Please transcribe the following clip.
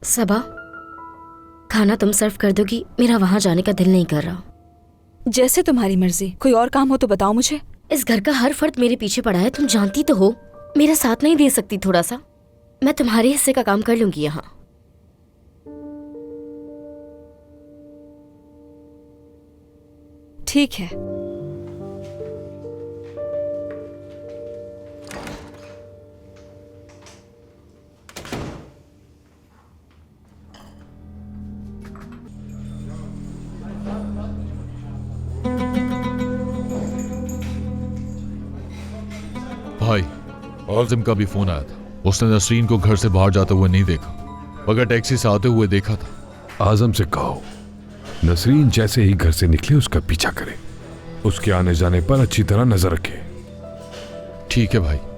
सबा, खाना तुम सर्व कर दोगी? मेरा वहां जाने का दिल नहीं कर रहा। जैसे तुम्हारी मर्जी। कोई और काम हो तो बताओ मुझे। इस घर का हर फर्द मेरे पीछे पड़ा है, तुम जानती तो हो। मेरा साथ नहीं दे सकती थोड़ा सा? मैं तुम्हारे हिस्से का काम कर लूंगी यहाँ। ठीक है। भाई, आज़िम का भी फोन आया था। उसने नसरीन को घर से बाहर जाते हुए नहीं देखा, मगर टैक्सी से आते हुए देखा था। आज़म से कहो नसरीन जैसे ही घर से निकले उसका पीछा करे, उसके आने जाने पर अच्छी तरह नजर रखे। ठीक है भाई।